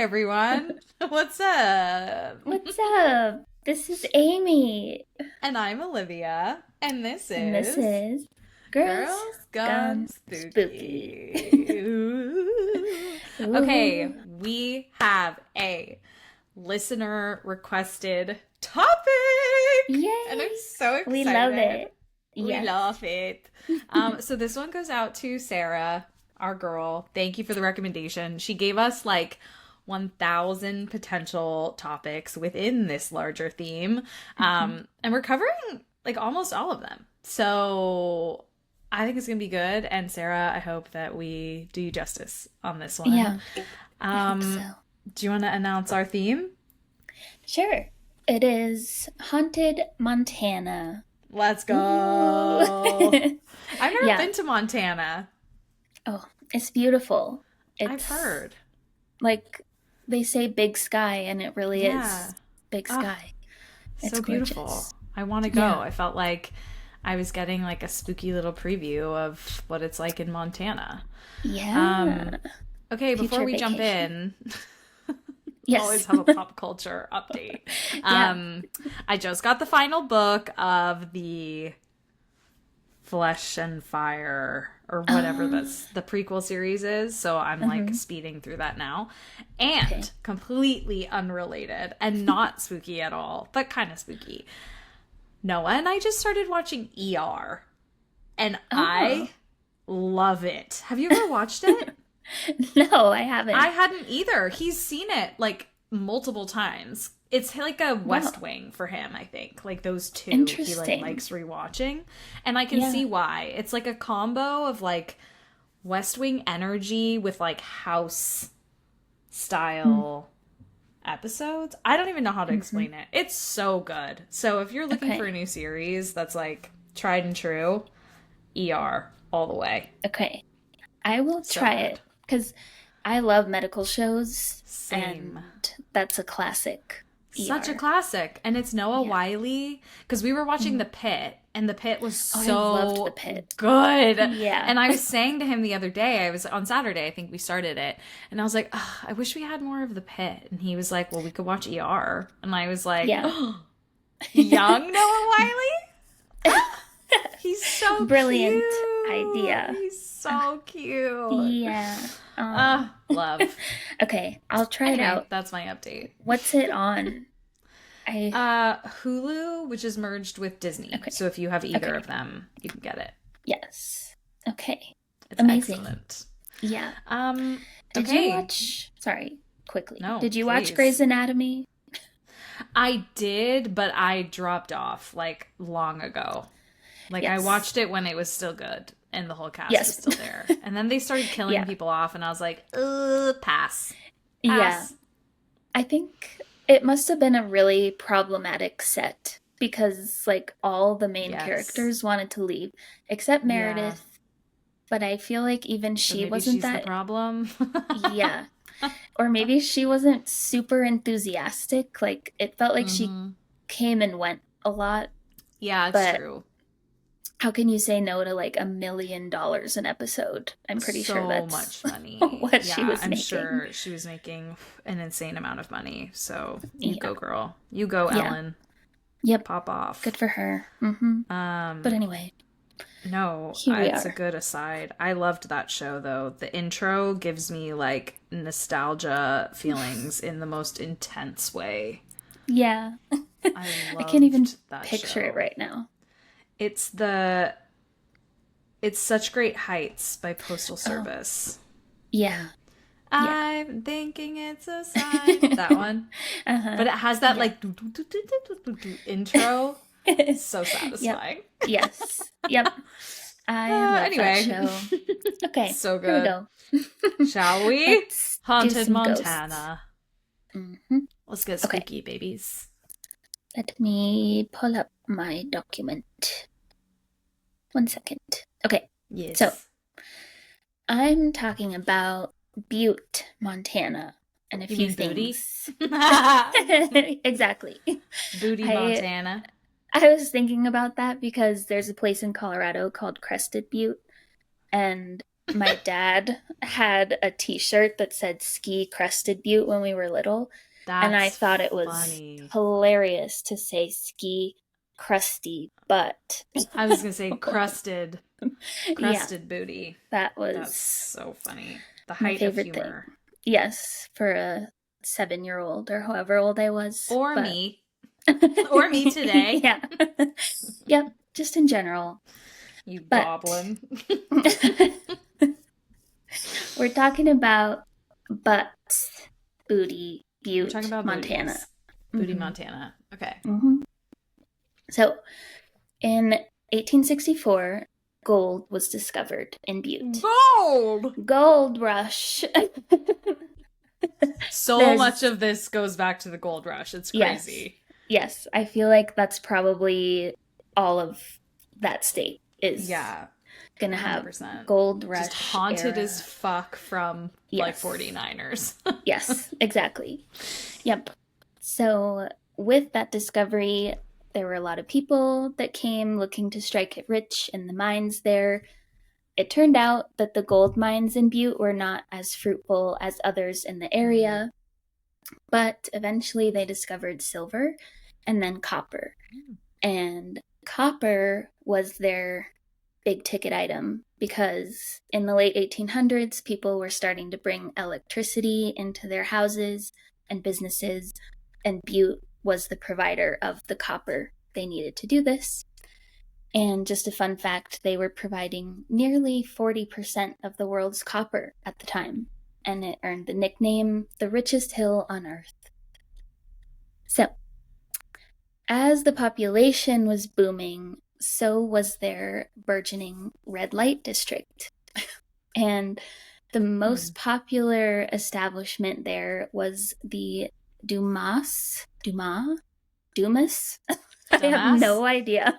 everyone. What's up? What's up? This is Amy, And I'm Olivia, and this and this is is Girls Girls Gone Gone Spooky. Spooky. Ooh. Okay, Ooh, we have a listener requested topic, and I'm yay! so We love excited. it. We Yes. love it. So this one goes out to Sarah, our girl. Thank you for the recommendation. She gave us like 1,000 potential topics within this larger theme. And we're covering like almost all of them. So I think it's going to be good. And Sarah, I hope that we do you justice on this one. Yeah, I hope Um, so. do you want to announce our theme? Sure. It is Haunted Montana. Let's Ooh. go. I've never Yeah. been to Montana. Oh, it's beautiful. I've It's heard. like they say big sky, and it really Yeah. is big Oh, sky. It's so beautiful. gorgeous. I want to go. Yeah. I felt like I was getting like a spooky little preview of what it's like in Montana. Yeah. Okay, before Future we jump vacation. in, Yes. always have a pop culture update. Yeah. I just got the final book of the Flesh and Fire or whatever that's the prequel series is, so I'm like speeding through that now. And Okay. completely unrelated and not spooky at all, but kind of spooky. Noah and I just started watching ER, and I love it. Have you ever watched it? No, I haven't. I hadn't either. He's seen it like multiple times. It's like a West Wow. Wing for him, I think. Like those two he like Interesting. likes rewatching. And I can Yeah. see why. It's like a combo of like West Wing energy with like house style episodes. I don't even know how to explain it. It's so good. So if you're looking Okay. for a new series that's like tried and true, ER all the way. Okay. I will So try good. it because I love medical shows, Same. and that's a classic. Such a ER. classic. And it's Noah Yeah. Wiley. Because we were watching The Pit, and The Pit was Oh, I so loved The Pit. good. Yeah. And I was saying to him the other day, I was on Saturday, I think we started it, and I was like, "Ugh, I wish we had more of The Pit." And he was like, well, we could watch ER. And I was like, Yeah. young Noah Wiley? He's so Brilliant cute. idea. He's so cute. Yeah. Love. Okay, I'll try it Anyway, out. that's my update. What's it on? Hulu, which is merged with Disney. Okay. So if you have either Okay. of them, you can get it. Yes. Okay. It's Amazing. excellent. Yeah. Um, Did okay. you watch? Sorry, quickly. No, Did you watch please. Grey's Anatomy? I did, but I dropped off like long ago. Like I Yes. watched it when it was still good and the whole cast Yes. was still there. And then they started killing Yeah. people off and I was like, pass. Yeah. Pass. I think it must have been a really problematic set because, like, all the main Yes. characters wanted to leave except Yeah. Meredith. But I feel like even So she maybe wasn't she's that. the problem. Yeah. Or maybe she wasn't super enthusiastic. Like, it felt like she Mhm. came and went a lot. Yeah, it's But true. how can you say no to like $1 million an episode? I'm pretty sure So that's much money. what she Yeah, was I'm making. sure she was making an insane amount of money. So you Yeah. go, girl. You go, Yeah. Ellen. Yep. Pop off. Good for her. But anyway, No, here we it's a are. good aside. I loved that show though. The intro gives me like nostalgia feelings in the most intense way. Yeah. I I can't even loved that picture it show. right now. It's Such Great Heights by Postal Service. Yeah. I'm thinking it's a sign. That one. Uh-huh. But it has that Yeah. like intro. It's so satisfying. Yes. Yep. I love Anyway. that show. Okay. So Here we good. go. Shall we? Let's do Haunted some Montana. ghosts. hmm Let's get Okay. spooky, babies. Let me pull up my document. 1 second. Okay. Yes. So, I'm talking about Butte, Montana, and a You few mean booty? things. Exactly. Booty I- Montana. I was thinking about that because there's a place in Colorado called Crested Butte, and My dad had a t-shirt that said Ski Crested Butte when we were little, and I That's thought it was funny. hilarious to say Ski Crusty Butt. I was gonna say Yeah, crusted booty. that That's was so funny. The my height of favorite thing. humor. Yes, for a 7-year-old or however old I was. Or But me. Or me today. yeah. Yep, just in general. You But goblin. we're talking about Butts, Booty, We're talking Butte, about Montana. booties. Booty, Montana. Okay. So, in 1864, gold was discovered in Butte. Gold! Gold rush. So much of this goes back to the gold rush. It's crazy. Yes, I feel like that's probably all of that state is gonna 100%. have gold rush. Just haunted era. as fuck from like 49ers. Yes, exactly. Yep. So with that discovery, there were a lot of people that came looking to strike it rich in the mines there. It turned out that the gold mines in Butte were not as fruitful as others in the area, but eventually they discovered silver and then copper. And copper was their big ticket item because in the late 1800s, people were starting to bring electricity into their houses and businesses, and Butte was the provider of the copper they needed to do this. And just a fun fact, they were providing nearly 40% of the world's copper at the time, and it earned the nickname the richest hill on earth. So, as the population was booming, so was their burgeoning red light district. And the most popular establishment there was the Dumas. I have no idea.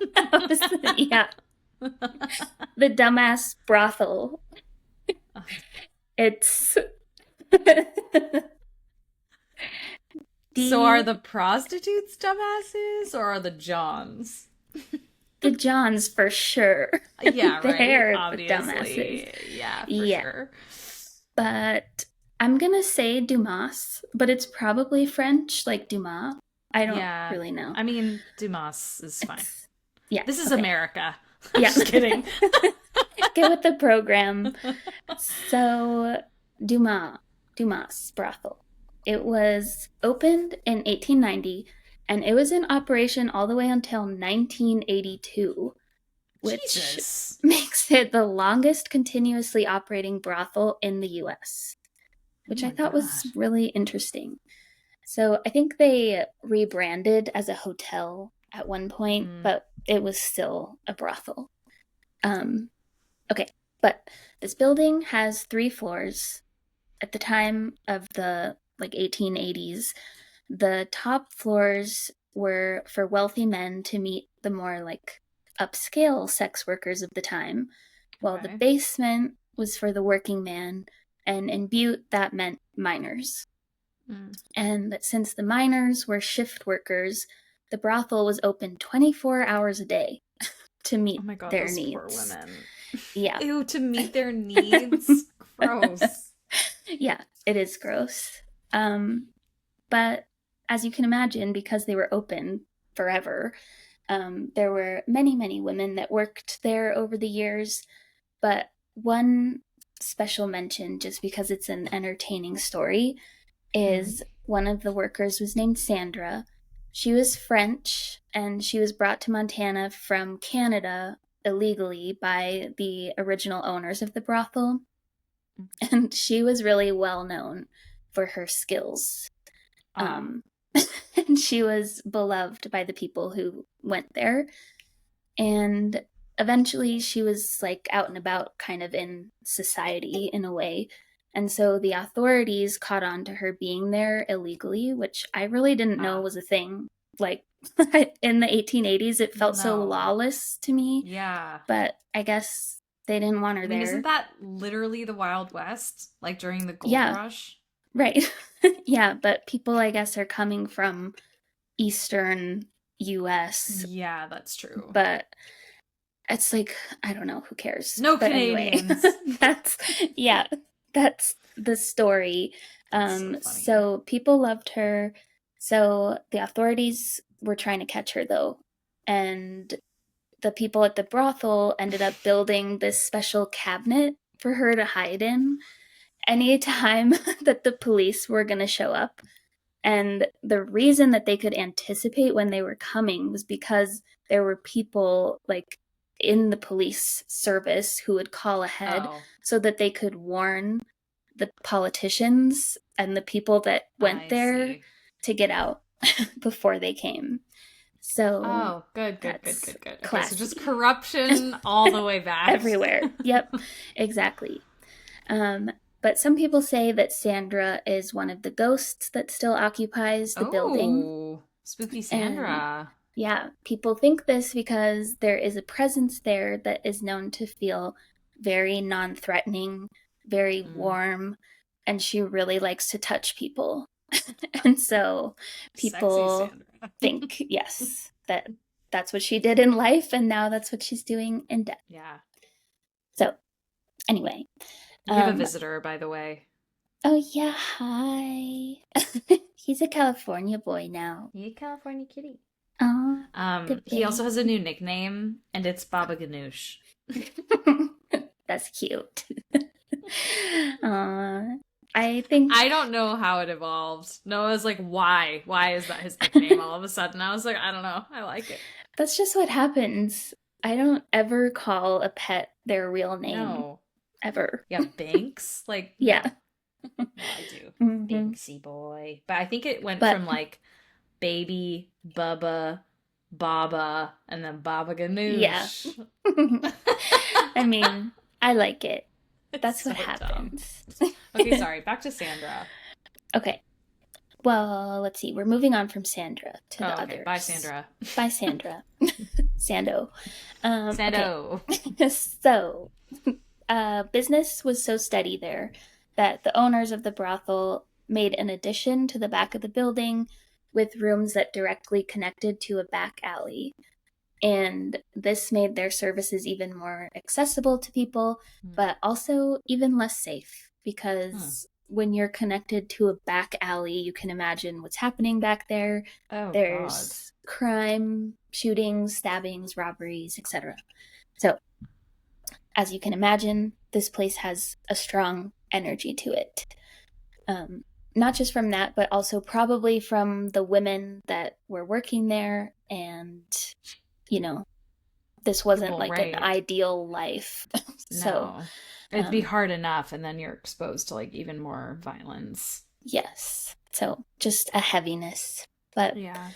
Yeah. The dumbass brothel. It's So are the prostitutes dumbasses or are the Johns? The Johns for sure. Yeah, right. They're Obviously. the dumbasses. Yeah, for sure. But I'm gonna say Dumas, but it's probably French, like Dumas. I don't really know. I mean, Dumas is fine. Yeah. This is America. Yeah. Just kidding. Get with the program. So, Dumas brothel. It was opened in 1890, and it was in operation all the way until 1982, which makes it the longest continuously operating brothel in the U.S., which I thought was really interesting. So I think they rebranded as a hotel at one point, but it was still a brothel. Okay, but this building has 3 floors. At the time of the 1880s, the top floors were for wealthy men to meet the more upscale sex workers of the time, while the basement was for the working man, and in Butte that meant miners. And since the miners were shift workers, the brothel was open 24 hours a day to meet their needs. Poor women. Yeah. Ew, to meet their needs? Gross. Yeah, it is gross. But as you can imagine, because they were open forever, there were many, many women that worked there over the years. But one special mention, just because it's an entertaining story, is one of the workers was named Sandra. She was French, and she was brought to Montana from Canada illegally by the original owners of the brothel. And she was really well known for her skills. And she was beloved by the people who went there. And eventually she was out and about kind of in society in a way. And so the authorities caught on to her being there illegally, which I really didn't know was a thing. In the 1880s, it felt so lawless to me. Yeah. But I guess they didn't want her there. Isn't that literally the Wild West? During the gold rush? Right. Yeah, but people, I guess, are coming from Eastern U.S. Yeah, that's true. But It's like, I don't know, who cares? No But anyway, Canadians. that's, yeah, that's the story. That's so funny. So people loved her. So the authorities were trying to catch her, though. And the people at the brothel ended up building this special cabinet for her to hide in anytime that the police were going to show up. And the reason that they could anticipate when they were coming was because there were people like in the police service who would call ahead so that they could warn the politicians and the people that went there to get out before they came. So good. that's Okay, classy. so just corruption all the way back. Everywhere. Yep, exactly. But some people say that Sandra is one of the ghosts that still occupies the building. Oh, spooky Sandra. And yeah, people think this because there is a presence there that is known to feel very non-threatening, very warm, and she really likes to touch people. And so people think, yes, that's what she did in life, and now that's what she's doing in death. Yeah. So, anyway. You have a visitor, by the way. Oh, yeah, hi. He's a California boy now. He's a California kitty. Oh, he also has a new nickname, and it's Baba Ganoush. That's cute. I don't know how it evolved. Noah's like, why? Why is that his nickname all of a sudden? I was like, I don't know. I like it. That's just what happens. I don't ever call a pet their real name. No. Ever. Yeah, Banks? Like, yeah. No, I do. Banksy boy. But I think it went from like Baby, Bubba, Baba, and then Baba Ganoush. Yeah. I mean, I like it. That's what happens. Okay, sorry. Back to Sandra. Okay. Well, let's see. We're moving on from Sandra to the others. Bye, Sandra. Bye, Sandra. Sando. Sando. Okay. So, business was so steady there that the owners of the brothel made an addition to the back of the building with rooms that directly connected to a back alley. And this made their services even more accessible to people, but also even less safe because when you're connected to a back alley, you can imagine what's happening back there. There's crime, shootings, stabbings, robberies, etc. So, as you can imagine, this place has a strong energy to it. Not just from that, but also probably from the women that were working there. And, you know, this wasn't an ideal life. So it'd be hard enough. And then you're exposed to like even more violence. Yes. So just a heaviness. But yeah.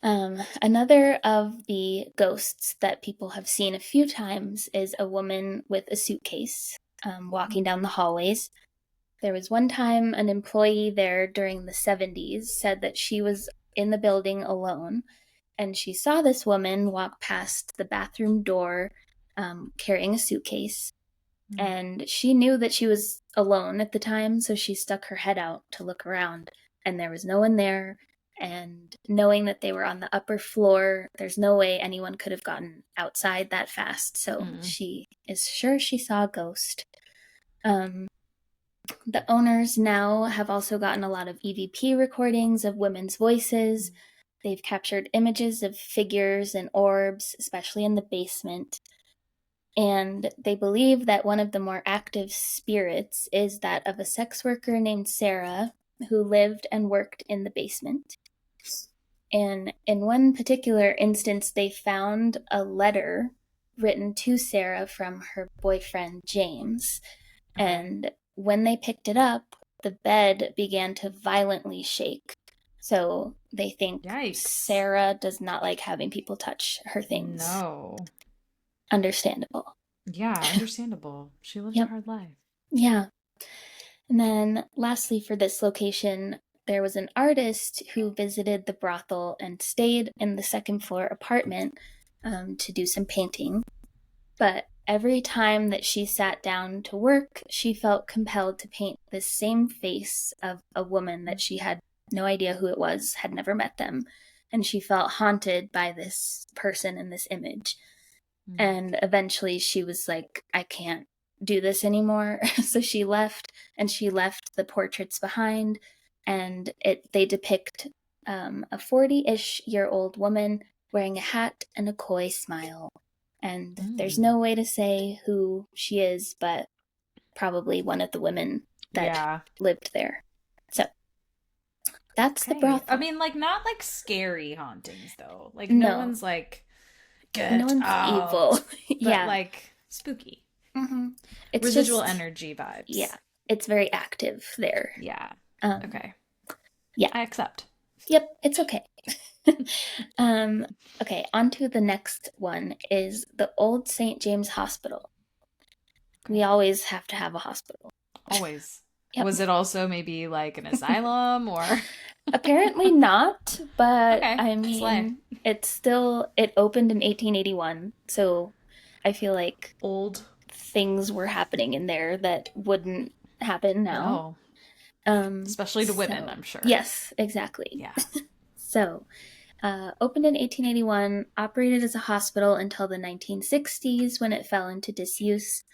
Another of the ghosts that people have seen a few times is a woman with a suitcase walking down the hallways. There was one time an employee there during the 70s said that she was in the building alone, and she saw this woman walk past the bathroom door carrying a suitcase, and she knew that she was alone at the time, so she stuck her head out to look around, and there was no one there. And knowing that they were on the upper floor, there's no way anyone could have gotten outside that fast. So she is sure she saw a ghost. The owners now have also gotten a lot of EVP recordings of women's voices. They've captured images of figures and orbs, especially in the basement. And they believe that one of the more active spirits is that of a sex worker named Sarah, who lived and worked in the basement. And in one particular instance, they found a letter written to Sarah from her boyfriend, James. And when they picked it up, the bed began to violently shake. So they think Sarah does not like having people touch her things. No. Understandable. Yeah, understandable. She lived a hard life. Yeah. And then lastly, for this location, there was an artist who visited the brothel and stayed in the second floor apartment to do some painting. But every time that she sat down to work, she felt compelled to paint this same face of a woman that she had no idea who it was, had never met them. And she felt haunted by this person in this image. And eventually she was like, I can't do this anymore. So she left, and she left the portraits behind. And they depict a 40-ish year old woman wearing a hat and a coy smile. And there's no way to say who she is, but probably one of the women that lived there. So that's the brothel. I mean, like, not like scary hauntings though. Like, no one's like, get no one's out. Evil. But like spooky. It's residual just, energy vibes. Yeah, it's very active there. Yeah. Okay. Yeah, I accept. Yep, it's okay. Okay, on to the next one is the Old St. James Hospital. We always have to have a hospital. Always. Yep. Was it also maybe like an asylum or? Apparently not, but I mean, it opened in 1881, so I feel like old things were happening in there that wouldn't happen now. Especially to women, I'm sure. Yes, exactly. Yeah. So, opened in 1881, operated as a hospital until the 1960s when it fell into disuse.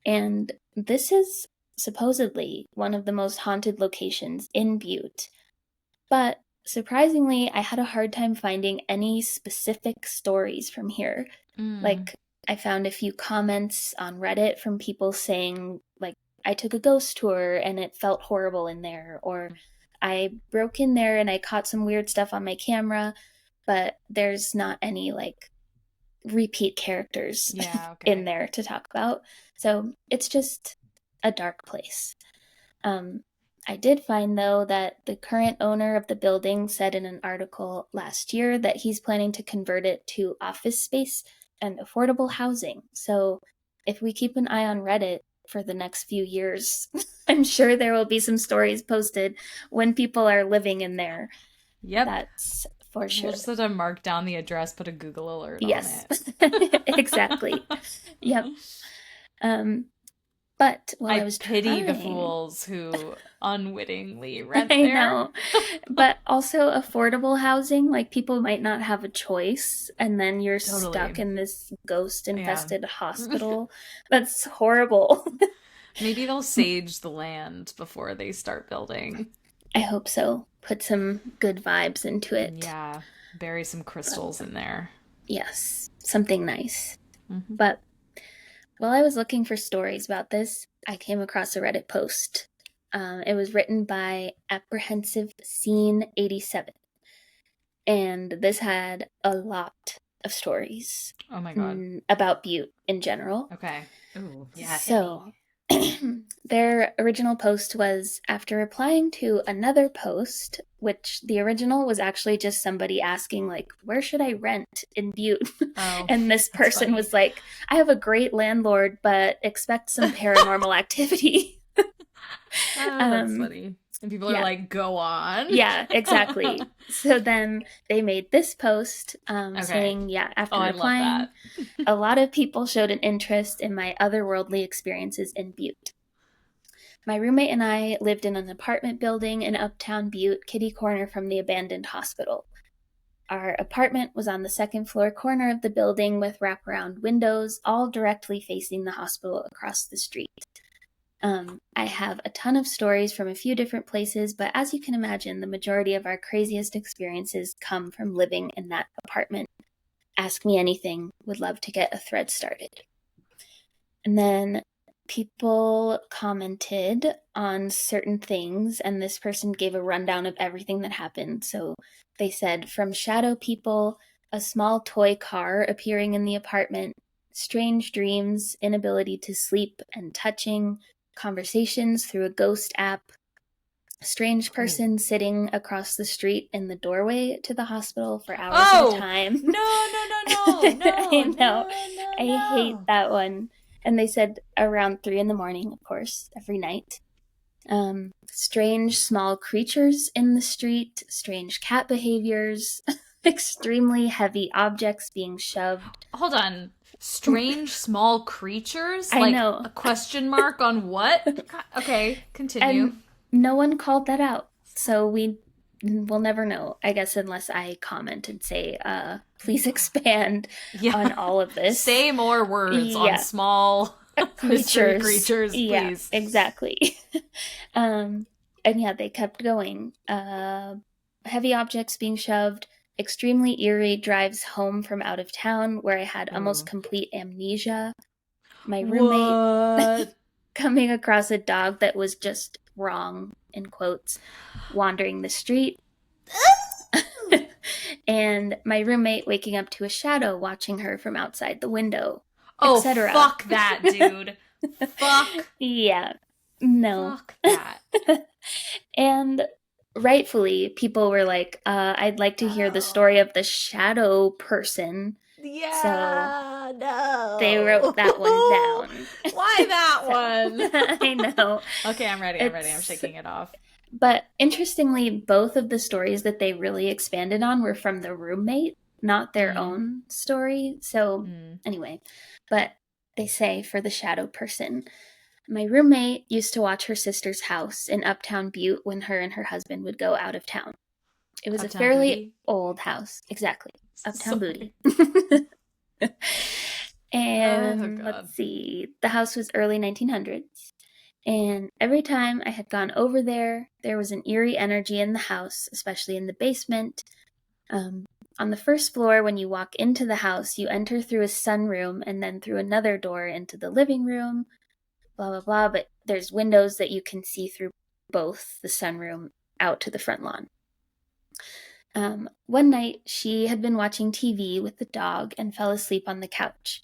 And this is supposedly one of the most haunted locations in Butte. But surprisingly, I had a hard time finding any specific stories from here. Like, I found a few comments on Reddit from people saying, like, I took a ghost tour and it felt horrible in there, or I broke in there and I caught some weird stuff on my camera, but there's not any, like, repeat characters in there to talk about. So it's just a dark place. I did find, though, that the current owner of the building said in an article last year that he's planning to convert it to office space and affordable housing. So if we keep an eye on Reddit for the next few years, I'm sure there will be some stories posted when people are living in there. Yep. That's for sure. We'll just have to mark down the address, put a Google alert on it. Exactly. Yep. But while I was pity the fools who unwittingly rent there. I know. But also affordable housing, like, people might not have a choice, and then you're stuck in this ghost-infested hospital. That's horrible. Maybe they'll sage the land before they start building. I hope so. Put some good vibes into it. Yeah. Bury some crystals in there. Yes. Something nice. But while I was looking for stories about this, I came across a Reddit post. It was written by Apprehensive Scene 87. And this had a lot of stories. Oh my god. About Butte in general. Okay. Ooh, yeah. So their original post was, after replying to another post, which the original was actually just somebody asking, like, where should I rent in Butte? And this person was like, I have a great landlord, but expect some paranormal activity. That's funny. And people are like, go on. Yeah, exactly. So then they made this post saying, after replying, a lot of people showed an interest in my otherworldly experiences in Butte. My roommate and I lived in an apartment building in Uptown Butte, kitty corner from the abandoned hospital. Our apartment was on the second floor corner of the building with wraparound windows, all directly facing the hospital across the street. I have a ton of stories from a few different places, but as you can imagine, the majority of our craziest experiences come from living in that apartment. Ask me anything. Would love to get a thread started. And then people commented on certain things, and this person gave a rundown of everything that happened. So they said, from shadow people, a small toy car appearing in the apartment, strange dreams, inability to sleep and touching, conversations through a ghost app, strange person sitting across the street in the doorway to the hospital for hours at a time. No. I know. I hate that one. And they said around 3 a.m, of course, every night. Strange small creatures in the street, strange cat behaviors, extremely heavy objects being shoved. Hold on. Strange small creatures? I know. A question mark on what? Okay, continue. And no one called that out. So we'll never know, I guess, unless I comment and say, please expand on all of this. Say more words on small mystery creatures, yeah, please. Exactly. And yeah, they kept going. Heavy objects being shoved, extremely eerie drives home from out of town where I had almost complete amnesia. My roommate coming across a dog that was just wrong, in quotes, wandering the street. And my roommate waking up to a shadow watching her from outside the window. Oh, fuck that, dude. Fuck. Yeah. No. Fuck that. And rightfully, people were like, I'd like to hear the story of the shadow person. Yeah, so no. They wrote that one down. Why that one? I know. Okay, I'm ready. I'm shaking it off. But interestingly, both of the stories that they really expanded on were from the roommate, not their own story. So anyway, but they say for the shadow person, my roommate used to watch her sister's house in Uptown Butte when her and her husband would go out of town. It was Uptown a fairly old house. Exactly. Uptown Butte. And let's see. The house was early 1900s. And every time I had gone over there, there was an eerie energy in the house, especially in the basement. On the first floor, when you walk into the house, you enter through a sunroom and then through another door into the living room, blah, blah, blah. But there's windows that you can see through both the sunroom out to the front lawn. One night, she had been watching TV with the dog and fell asleep on the couch.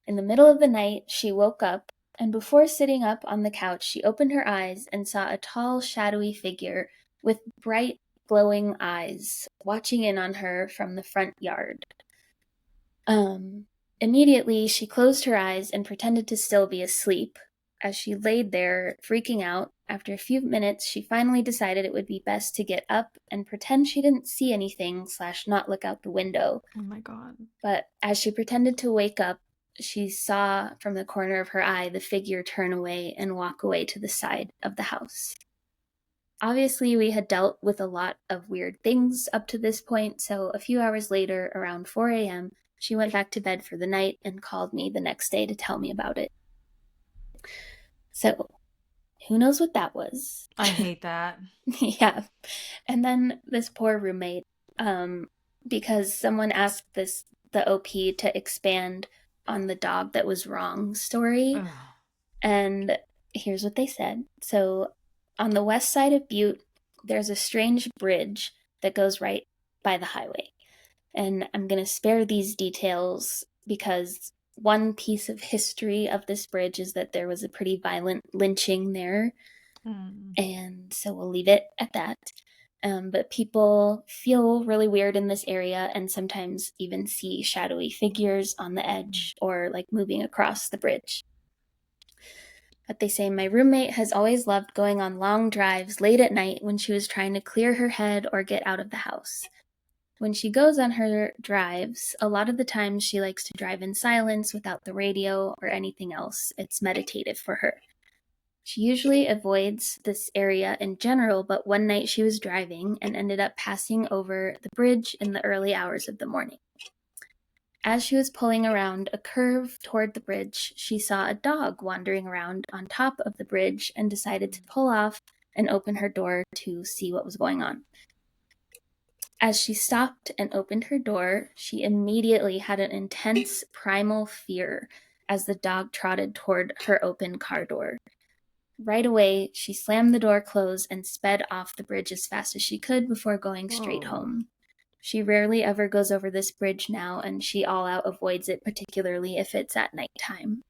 In the middle of the night, she woke up, and before sitting up on the couch, she opened her eyes and saw a tall, shadowy figure with bright, glowing eyes watching in on her from the front yard. Immediately, she closed her eyes and pretended to still be asleep. As she laid there, freaking out, after a few minutes, she finally decided it would be best to get up and pretend she didn't see anything / not look out the window. Oh my God. But as she pretended to wake up, she saw from the corner of her eye the figure turn away and walk away to the side of the house. Obviously, we had dealt with a lot of weird things up to this point, so a few hours later, around 4 a.m., she went back to bed for the night and called me the next day to tell me about it. So, who knows what that was? I hate that. Yeah. And then this poor roommate, because someone asked the OP to expand on the dog that was wrong story. Ugh. And here's what they said. So on the west side of Butte, there's a strange bridge that goes right by the highway. And I'm going to spare these details because one piece of history of this bridge is that there was a pretty violent lynching there. And so we'll leave it at that. But people feel really weird in this area and sometimes even see shadowy figures on the edge or like moving across the bridge. But they say my roommate has always loved going on long drives late at night when she was trying to clear her head or get out of the house. When she goes on her drives, a lot of the times she likes to drive in silence without the radio or anything else. It's meditative for her. She usually avoids this area in general, but one night she was driving and ended up passing over the bridge in the early hours of the morning. As she was pulling around a curve toward the bridge, she saw a dog wandering around on top of the bridge and decided to pull off and open her door to see what was going on. As she stopped and opened her door, she immediately had an intense primal fear as the dog trotted toward her open car door. Right away, she slammed the door closed and sped off the bridge as fast as she could before going straight home. She rarely ever goes over this bridge now, and she all out avoids it, particularly if it's at nighttime.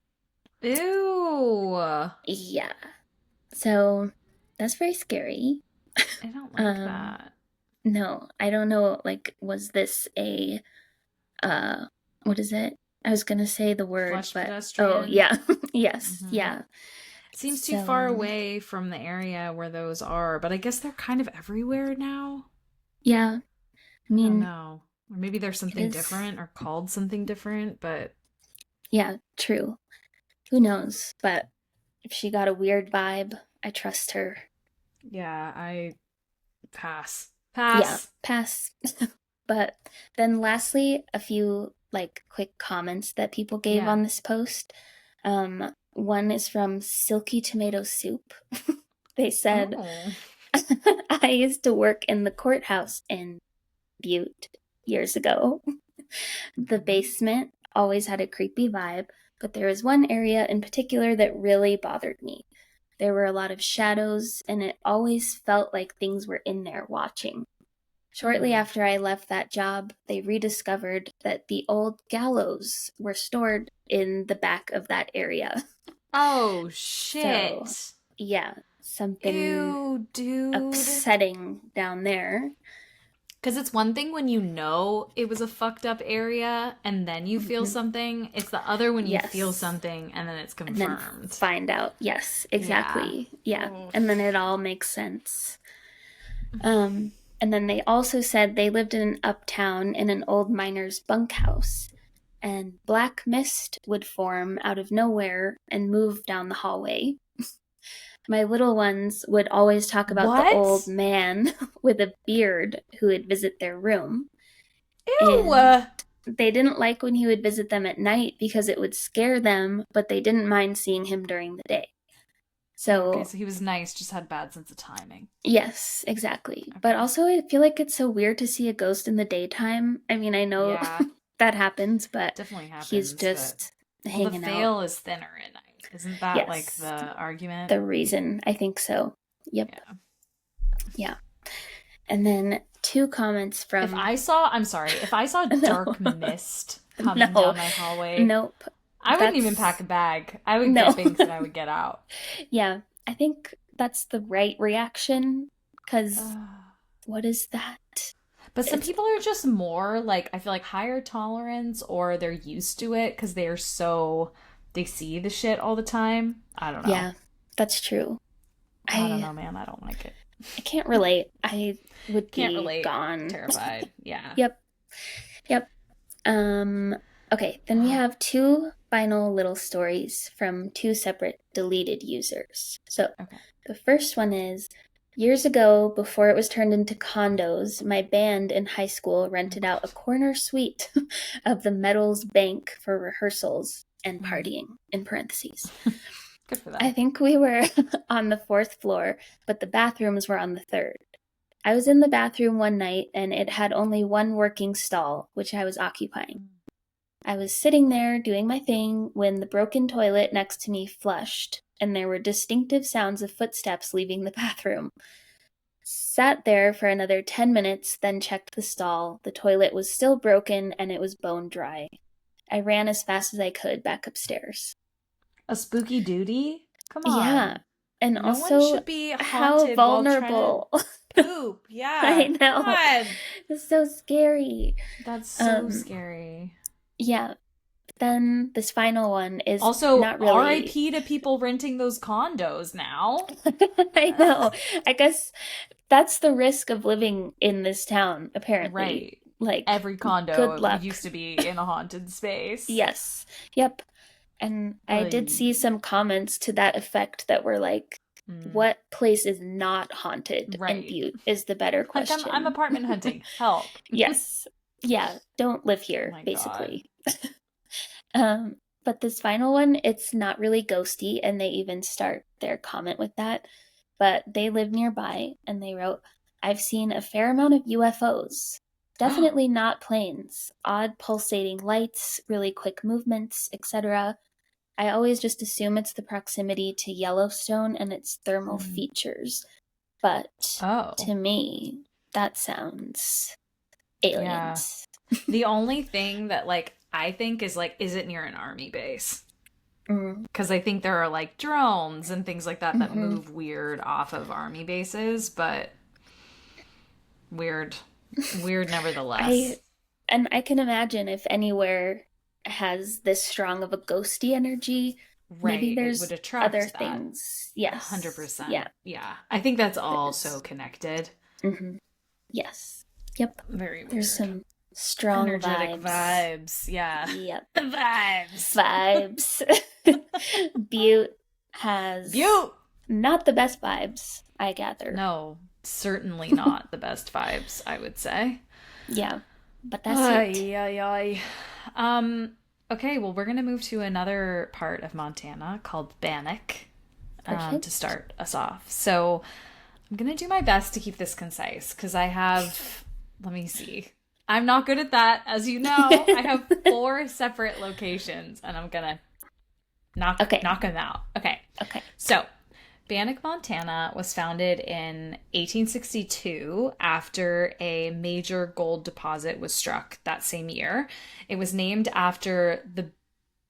Ew. Yeah. So, that's very scary. I don't like that. No, I don't know, like, was this a, what is it? I was gonna say the word, Flush but... pedestrian? Oh, yeah. Yes, yeah. It seems too far away from the area where those are, but I guess they're kind of everywhere now. Yeah. I mean... I don't know. Or maybe there's something different or called something different, but... Yeah, true. Who knows? But if she got a weird vibe, I trust her. Yeah, I... Pass. Yeah, pass. But then lastly, a few like quick comments that people gave on this post. One is from Silky Tomato Soup. They said, I used to work in the courthouse in Butte years ago. The basement always had a creepy vibe, but there was one area in particular that really bothered me. There were a lot of shadows, and it always felt like things were in there watching. Shortly after I left that job, they rediscovered that the old gallows were stored in the back of that area. Oh, shit. So, yeah, something Ew, dude. upsetting down there. Because it's one thing when you know it was a fucked up area and then you feel something. It's the other when you feel something and then it's confirmed. And then find out. Yes, exactly. Yeah. And then it all makes sense. And then they also said they lived in Uptown in an old miner's bunkhouse. And black mist would form out of nowhere and move down the hallway. My little ones would always talk about the old man with a beard who would visit their room. Ew! And they didn't like when he would visit them at night because it would scare them, but they didn't mind seeing him during the day. So he was nice, just had bad sense of timing. Yes, exactly. Okay. But also I feel like it's so weird to see a ghost in the daytime. I mean, I know that happens, but definitely happens, he's just hanging out. The veil is thinner at night. Isn't that like the argument? The reason, I think so. Yep. Yeah. And then 2 comments from... If I saw dark mist coming down my hallway... Nope. I wouldn't even pack a bag. I would get things and I would get out. Yeah. I think that's the right reaction, because what is that? But some people are just more, like, I feel like higher tolerance, or they're used to it because they are so... They see the shit all the time. I don't know. Yeah, that's true. I don't know, man. I don't like it. I can't relate. I would be gone. Terrified. Yeah. Yep. Okay, then we have 2 final little stories from 2 separate deleted users. So the first one is, years ago, before it was turned into condos, my band in high school rented out a corner suite of the Metals Bank for rehearsals and partying, in parentheses. Good for that. I think we were on the 4th floor, but the bathrooms were on the 3rd. I was in the bathroom one night, and it had only one working stall, which I was occupying. I was sitting there doing my thing when the broken toilet next to me flushed, and there were distinctive sounds of footsteps leaving the bathroom. Sat there for another 10 minutes, then checked the stall. The toilet was still broken, and it was bone dry. I ran as fast as I could back upstairs. A spooky duty? Come on. Yeah. And no also, one should be how vulnerable. Poop. Yeah. I know. God. It's so scary. That's so scary. Yeah. Then this final one is also not really... R.I.P. to people renting those condos now. I know. I guess that's the risk of living in this town, apparently. Right. Like, every condo good luck. Used to be in a haunted space. Yes. Yep. And I did see some comments to that effect that were like, what place is not haunted in Butte is the better question. Like, I'm apartment hunting. Help. Yes. Yeah. Don't live here, basically. But this final one, it's not really ghosty, and they even start their comment with that. But they live nearby, and they wrote, I've seen a fair amount of UFOs. Definitely not planes. Odd pulsating lights, really quick movements, etc. I always just assume it's the proximity to Yellowstone and its thermal features. But to me, that sounds aliens. Yeah. The only thing that, like, I think is, like, is it near an army base? Because I think there are, like, drones and things like that that move weird off of army bases, but weird nevertheless. I can imagine if anywhere has this strong of a ghosty energy, maybe there's it would attract other that. things. Yes. 100%. Yeah. I think that's all so connected. Yes. Yep. Very weird. There's some strong energetic vibes. Yeah. Yep. Vibes. Butte has not the best vibes, I gather. No, certainly not the best vibes, I would say. Yeah. But that's it. Ay, ay, ay. Okay, well, we're going to move to another part of Montana called Bannack to Perfect. start us off. So I'm going to do my best to keep this concise because I have, let me see. I'm not good at that, as you know. I have 4 separate locations and I'm going to Okay. knock them out. Okay. Okay. So, Bannack, Montana was founded in 1862 after a major gold deposit was struck that same year. It was named after the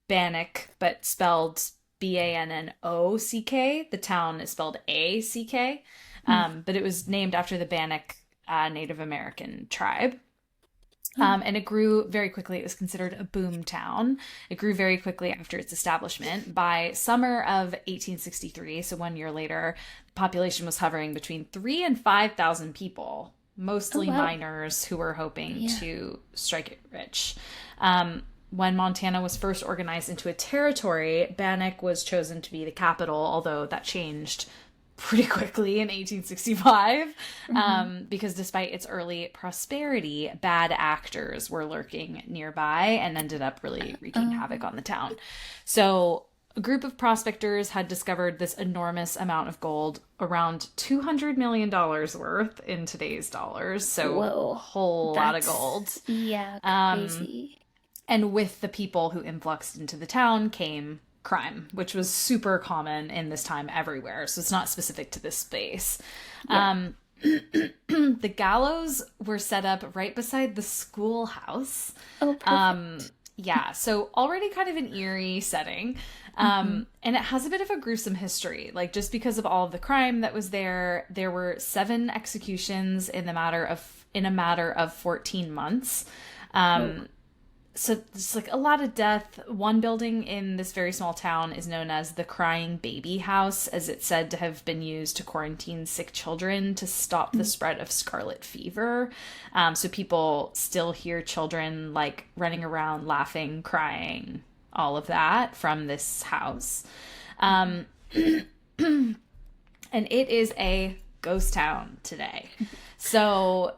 Bannack, but spelled Bannock. The town is spelled ACK, but it was named after the Bannack Native American tribe. And it grew very quickly. It was considered a boom town. It grew very quickly after its establishment. By summer of 1863, so 1 year later, the population was hovering between 3,000 and 5,000 people, mostly miners who were hoping to strike it rich. When Montana was first organized into a territory, Bannack was chosen to be the capital, although that changed pretty quickly in 1865 because despite its early prosperity, bad actors were lurking nearby and ended up really wreaking havoc on the town. So a group of prospectors had discovered this enormous amount of gold, around $200 million worth in today's dollars. So a whole lot of gold. Yeah, crazy. And with the people who influxed into the town came crime, which was super common in this time everywhere. So it's not specific to this space. Yeah. The gallows were set up right beside the schoolhouse. Oh, perfect. Yeah, so already kind of an eerie setting. And it has a bit of a gruesome history. Like, just because of all of the crime that was there were 7 executions in a matter of 14 months. So it's like a lot of death. One building in this very small town is known as the Crying Baby House, as it's said to have been used to quarantine sick children to stop the spread of scarlet fever. So people still hear children like running around, laughing, crying, all of that from this house. And it is a ghost town today. So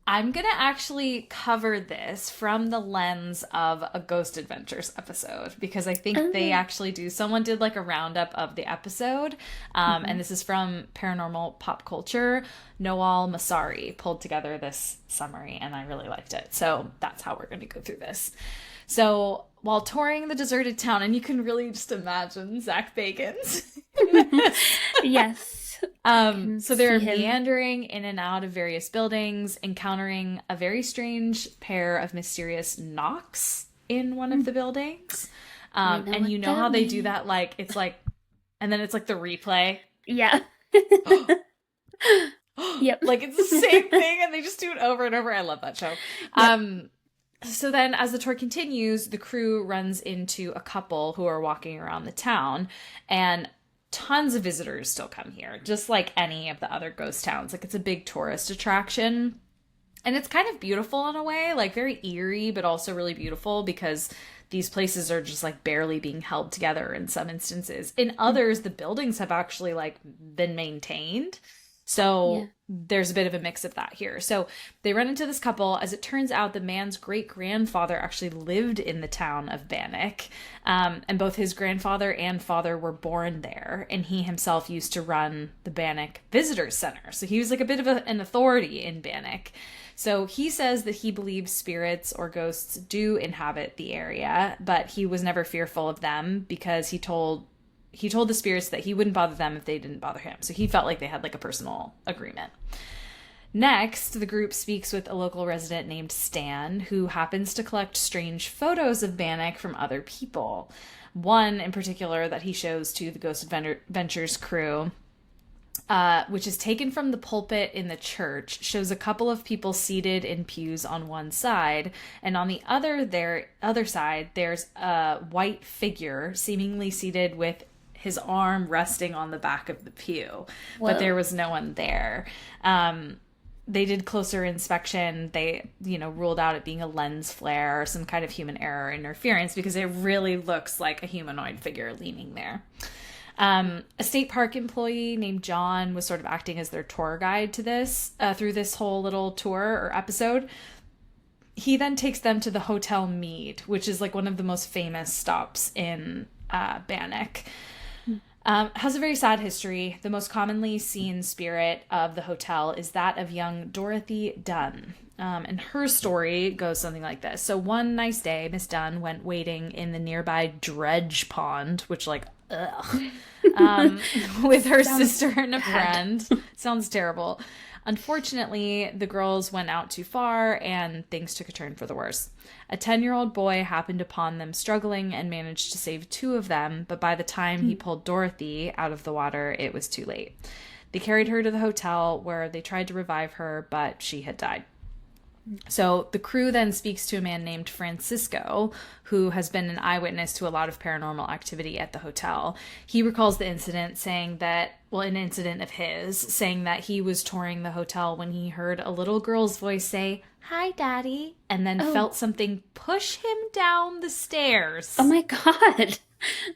I'm going to actually cover this from the lens of a Ghost Adventures episode because I think they actually do. Someone did like a roundup of the episode, and this is from Paranormal Pop Culture. Noel Masari pulled together this summary, and I really liked it. So that's how we're going to go through this. So while touring the deserted town, and you can really just imagine Zach Bagans. Yes. So they're meandering in and out of various buildings, encountering a very strange pair of mysterious knocks in one of the buildings. And you know how they do that, like, it's like, and then it's like the replay. Yeah. Yep. Like, it's the same thing, and they just do it over and over. I love that show. Yep. So then, as the tour continues, the crew runs into a couple who are walking around the town, and tons of visitors still come here, just like any of the other ghost towns. Like, it's a big tourist attraction. And it's kind of beautiful in a way, like very eerie, but also really beautiful because these places are just like barely being held together in some instances. In others, the buildings have actually like been maintained. So there's a bit of a mix of that here. So they run into this couple. As it turns out, the man's great-grandfather actually lived in the town of Bannack. And both his grandfather and father were born there. And he himself used to run the Bannack Visitor Center. So he was like a bit of an authority in Bannack. So he says that he believes spirits or ghosts do inhabit the area, but he was never fearful of them because he told the spirits that he wouldn't bother them if they didn't bother him. So he felt like they had like a personal agreement. Next, the group speaks with a local resident named Stan, who happens to collect strange photos of Bannack from other people. One in particular that he shows to the Ghost Adventures crew, which is taken from the pulpit in the church, shows a couple of people seated in pews on one side, and on the other side, there's a white figure seemingly seated with his arm resting on the back of the pew. Whoa. But there was no one there. They did closer inspection. They, ruled out it being a lens flare or some kind of human error interference because it really looks like a humanoid figure leaning there. A state park employee named John was sort of acting as their tour guide to this, through this whole little tour or episode. he then takes them to the Hotel Mead, which is like one of the most famous stops in Bannack. Has a very sad history. The most commonly seen spirit of the hotel is that of young Dorothy Dunn. And her story goes something like this. So one nice day, Miss Dunn went wading in the nearby Dredge Pond, which, like, ugh, with her sister and a friend. Sounds terrible. Unfortunately, the girls went out too far and things took a turn for the worse. A 10-year-old boy happened upon them struggling and managed to save 2 of them, but by the time he pulled Dorothy out of the water, it was too late. They carried her to the hotel where they tried to revive her, but she had died. So the crew then speaks to a man named Francisco, who has been an eyewitness to a lot of paranormal activity at the hotel. He recalls the incident saying that, well, an incident of his, saying that he was touring the hotel when he heard a little girl's voice say, "Hi, Daddy," and then felt something push him down the stairs. Oh my God.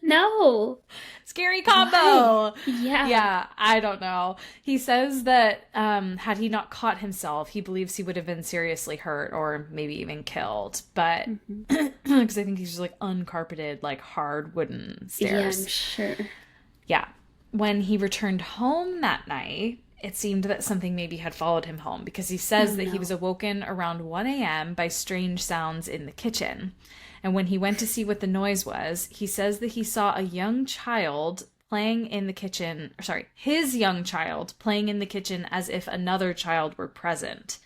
No. Scary combo. Yeah. Yeah, I don't know. He says that had he not caught himself, he believes he would have been seriously hurt or maybe even killed. But because I think he's just like uncarpeted, like hard wooden stairs. Yeah, I'm sure. Yeah. When he returned home that night, it seemed that something maybe had followed him home because he says that he was awoken around 1 a.m. by strange sounds in the kitchen. And when he went to see what the noise was, he says that he saw a young child playing in the kitchen, his young child playing in the kitchen as if another child were present.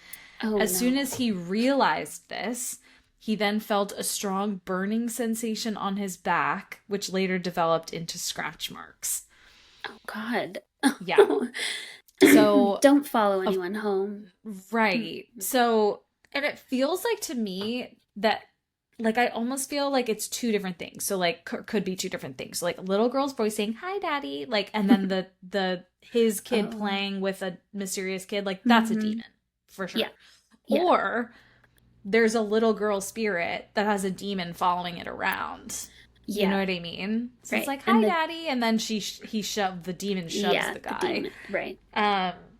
As soon as he realized this, he then felt a strong burning sensation on his back, which later developed into scratch marks. Oh, God. Yeah. So don't follow anyone home. Right. So, and it feels like to me that, like, I almost feel like it's 2 different things. So, like, could be 2 different things. So, like, a little girl's voice saying, "Hi, Daddy," like, and then his kid playing with a mysterious kid, like, that's a demon for sure. Yeah. Or there's a little girl spirit that has a demon following it around. You know what I mean? So it's like, "Hi, Daddy," and then the demon shoves the guy. The demon. Right.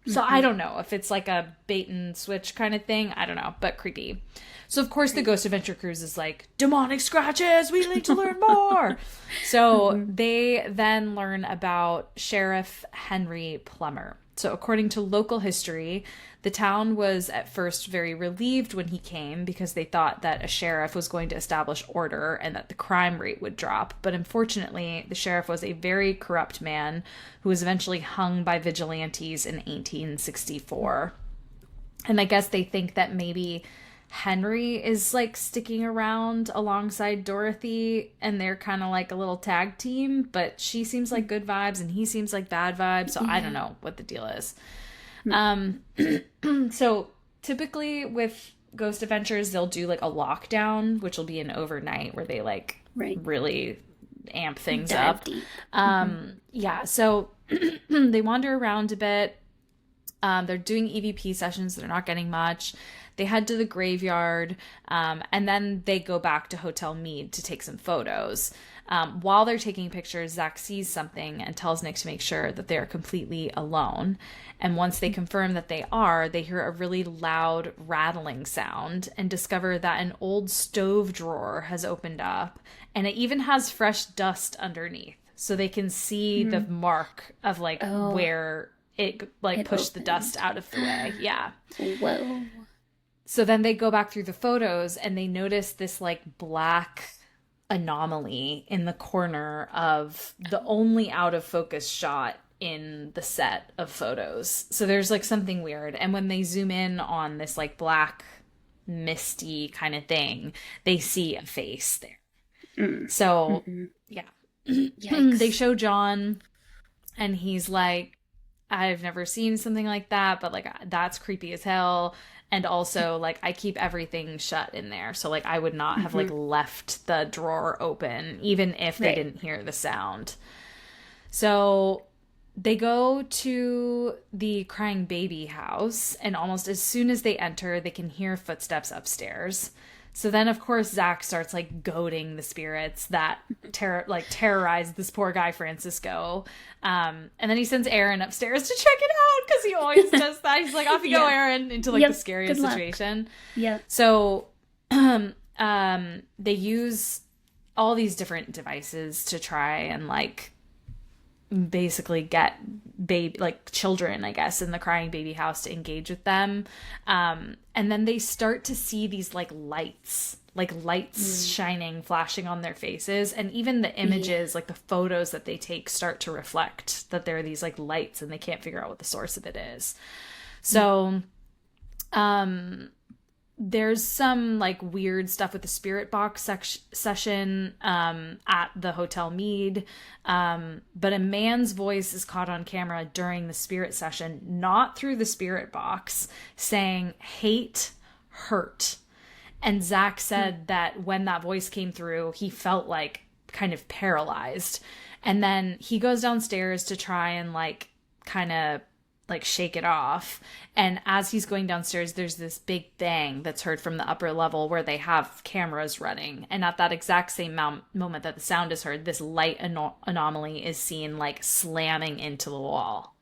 So I don't know if it's like a bait and switch kind of thing. I don't know, but creepy. So of course the Ghost Adventure Cruise is like, "Demonic scratches, we need to learn more." So they then learn about Sheriff Henry Plummer. So according to local history, the town was at first very relieved when he came because they thought that a sheriff was going to establish order and that the crime rate would drop. But unfortunately, the sheriff was a very corrupt man who was eventually hung by vigilantes in 1864. And I guess they think that maybe Henry is like sticking around alongside Dorothy and they're kind of like a little tag team, but she seems like good vibes and he seems like bad vibes. So I don't know what the deal is. So typically with Ghost Adventures, they'll do like a lockdown, which will be an overnight where they like really amp things Dive up. Deep. Yeah. So they wander around a bit. They're doing EVP sessions. They're not getting much. They head to the graveyard, and then they go back to Hotel Mead to take some photos. While they're taking pictures, Zach sees something and tells Nick to make sure that they are completely alone. And once they confirm that they are, they hear a really loud rattling sound and discover that an old stove drawer has opened up, and it even has fresh dust underneath. So they can see the mark of like where it pushed the dust out of the way. Yeah. Whoa. So then they go back through the photos and they notice this like black anomaly in the corner of the only out of focus shot in the set of photos. So there's like something weird. And when they zoom in on this like black misty kind of thing, they see a face there. So yeah. They show John and he's like, "I've never seen something like that, but like that's creepy as hell. And also, like, I keep everything shut in there. So, like, I would not have, like, left the drawer open, even if they didn't hear the sound." So, they go to the crying baby house. And almost as soon as they enter, they can hear footsteps upstairs. So then, of course, Zach starts, like, goading the spirits that terrorize this poor guy, Francisco. And then he sends Aaron upstairs to check it out because he always does that. He's like, "Off you go, Aaron," into, like, the scariest situation. Yeah. So They use all these different devices to try and like basically get baby like children, I guess, in the crying baby house to engage with them. And then they start to see these like lights shining, flashing on their faces, and even the images, like the photos that they take, start to reflect that there are these like lights, and they can't figure out what the source of it is. So there's some like weird stuff with the spirit box session at the Hotel Mead. But a man's voice is caught on camera during the spirit session, not through the spirit box, saying hate, hurt. And Zach said that when that voice came through, he felt like kind of paralyzed. And then he goes downstairs to try and like kind of like shake it off. And as he's going downstairs, there's this big bang that's heard from the upper level where they have cameras running. And at that exact same moment that the sound is heard, this light anomaly is seen like slamming into the wall.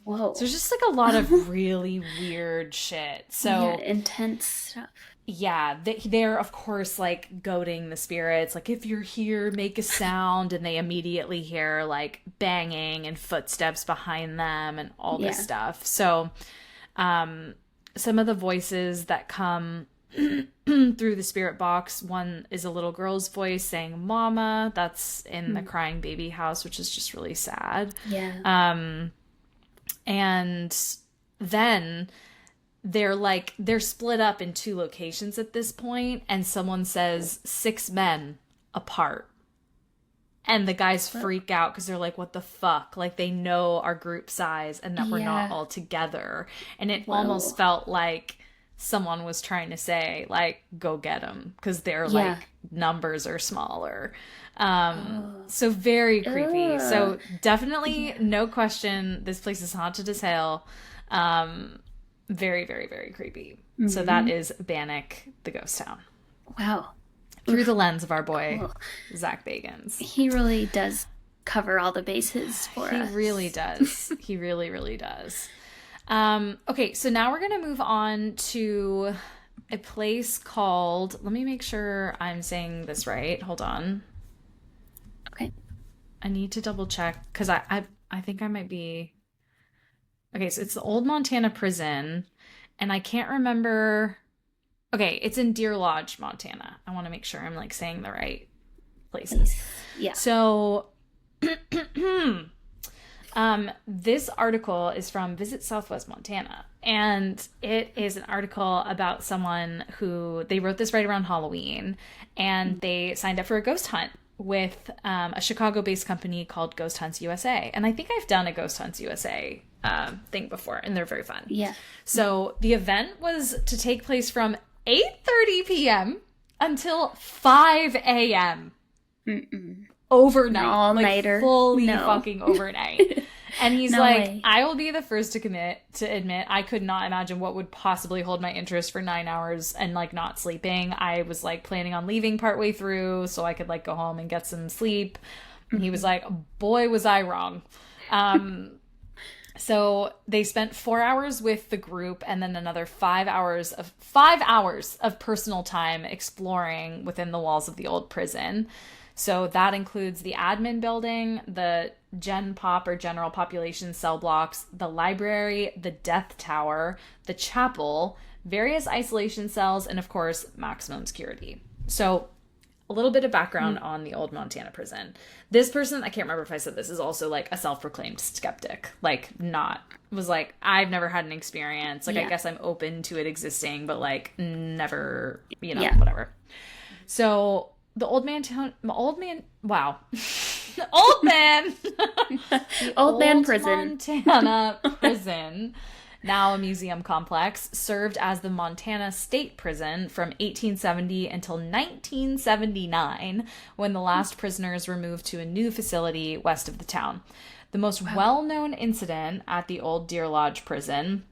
Whoa. So there's just like a lot of really weird shit. So yeah, intense stuff. Yeah, they're of course like goading the spirits, like if you're here, make a sound, and they immediately hear like banging and footsteps behind them and all this stuff. So some of the voices that come through the spirit box, one is a little girl's voice saying mama. That's in the crying baby house, which is just really sad. And then they're split up in two locations at this point, and someone says 6 men apart, and the guys freak out because they're like, what the fuck, like they know our group size and that we're not all together. And it almost felt like someone was trying to say like, go get them, because their like numbers are smaller. So very creepy. So definitely no question, this place is haunted as hell. Very, very, very creepy. So that is Bannack, the ghost town. Wow. Through the lens of our boy, Zach Bagans. He really does cover all the bases for us. He really does. He really, really does. Okay, so now we're going to move on to a place called, let me make sure I'm saying this right. Hold on. Okay. I need to double check, because I think I might be... Okay, so it's the old Montana prison, and I can't remember... Okay, it's in Deer Lodge, Montana. I want to make sure I'm, like, saying the right places. Yeah. So, this article is from Visit Southwest Montana, and it is an article about someone who... They wrote this right around Halloween, and they signed up for a ghost hunt with a Chicago-based company called Ghost Hunts USA. And I think I've done a Ghost Hunts USA thing before, and they're very fun. Yeah. So the event was to take place from 8:30 p.m. until 5 a.m. Overnight. All-nighter. Like fully fucking overnight. And he's I will be the first to admit I could not imagine what would possibly hold my interest for 9 hours and like not sleeping. I was like planning on leaving partway through so I could like go home and get some sleep. And he was like, boy, was I wrong. So they spent 4 hours with the group, and then another 5 hours of personal time exploring within the walls of the old prison. So that includes the admin building, the Gen Pop or general population cell blocks, the library, the death tower, the chapel, various isolation cells, and of course, maximum security. So a little bit of background on the old Montana prison. This person, I can't remember if I said this, is also like a self-proclaimed skeptic. I've never had an experience. I guess I'm open to it existing, but like never, whatever. So the old man, wow. Old man. Old man prison. Montana prison, now a museum complex, served as the Montana State Prison from 1870 until 1979, when the last prisoners were moved to a new facility west of the town. The most well-known incident at the old Deer Lodge prison,